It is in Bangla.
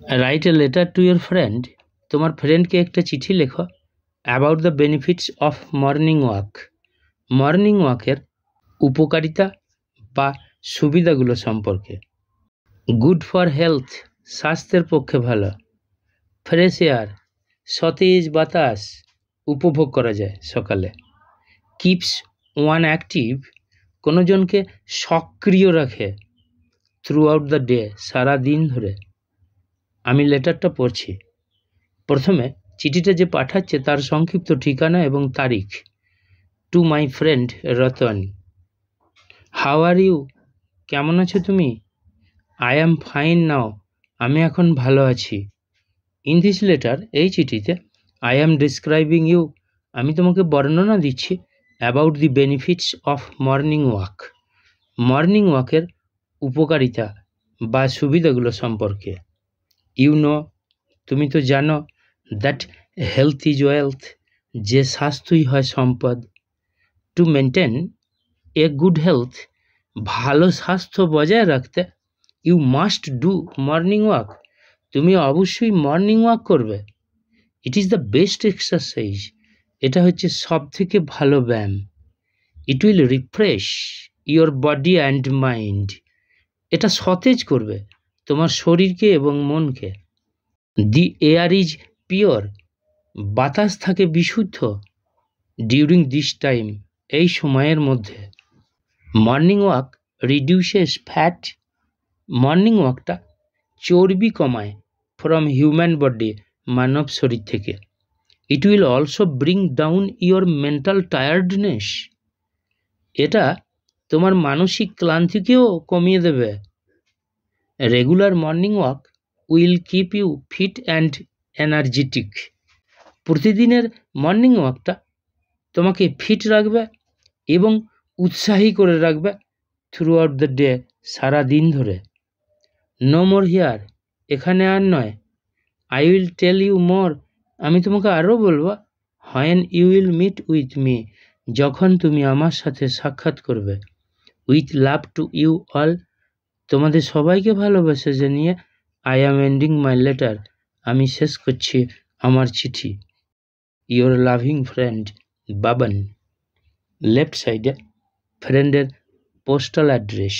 Right a letter to your friend. তোমার ফ্রেন্ডকে একটা চিঠি লেখো about the benefits of morning walk. Morning ওয়াকের উপকারিতা বা সুবিধাগুলো সম্পর্কে। গুড ফর হেলথ, স্বাস্থ্যের পক্ষে ভালো। ফ্রেশ এয়ার, সতেজ বাতাস উপভোগ করা যায় সকালে। কিপস ওয়ান অ্যাক্টিভ, কোনো জনকে সক্রিয় রাখে থ্রু আউট দ্য ডে, সারা দিন ধরে। আমি লেটারটা পড়ছি। প্রথমে চিঠিটা যে পাঠাচ্ছে তার সংক্ষিপ্ত ঠিকানা এবং তারিখ। To my friend Ratan, how are you, কেমন আছো তুমি? আই অ্যাম ফাইন নাও, আমি এখন ভালো আছি। ইন দিস লেটার, এই চিঠিতে, আই অ্যাম ডিসক্রাইবিং ইউ, আমি তোমাকে বর্ণনা দিচ্ছি about the benefits of morning walk, morning ওয়াকের উপকারিতা বা সুবিধাগুলো সম্পর্কে। ইউ নো, তুমি তো জানো, দ্যাট হেলথ ইজ ওয়েলথ, যে স্বাস্থ্যই হয় সম্পদ। To maintain a good health, ভালো স্বাস্থ্য বজায় রাখতে, you must do morning walk, তুমি অবশ্যই মর্নিং ওয়াক করবে। It is the best exercise, এটা হচ্ছে সব থেকে ভালো ব্যায়াম। It will refresh your body and mind, এটা সতেজ করবে তোমার শরীরকে এবং মনকে। দি এয়ার ইজ পিওর, বাতাস থাকে বিশুদ্ধ। ডিউরিং দিস টাইম, এই সময়ের মধ্যে। Morning walk reduces fat, morning ওয়াকটা চর্বি কমায় ফ্রম হিউম্যান বডি, মানব শরীর থেকে। It will also bring down your mental tiredness, এটা তোমার মানসিক ক্লান্তিকেও কমিয়ে দেবে। Regular morning walk will keep you fit and energetic, প্রতিদিনের মর্নিং ওয়াকটা তোমাকে ফিট রাখবে এবং উৎসাহী করে রাখবে থ্রু আউট দ্য ডে, সারা দিন ধরে। নো মোর হিয়ার, এখানে আর নয়। I will tell you more, আমি তোমাকে আরও বলবো। When you will meet with me, যখন তুমি আমার সাথে সাক্ষাৎ করবে। With love to you all, তোমাদের সবাইকে ভালোবাসা জানিয়ে। I am ending my letter, আমি শেষ করছি আমার চিঠি। Your loving friend Babon. Left সাইডে ফ্রেন্ডের পোস্টাল অ্যাড্রেস।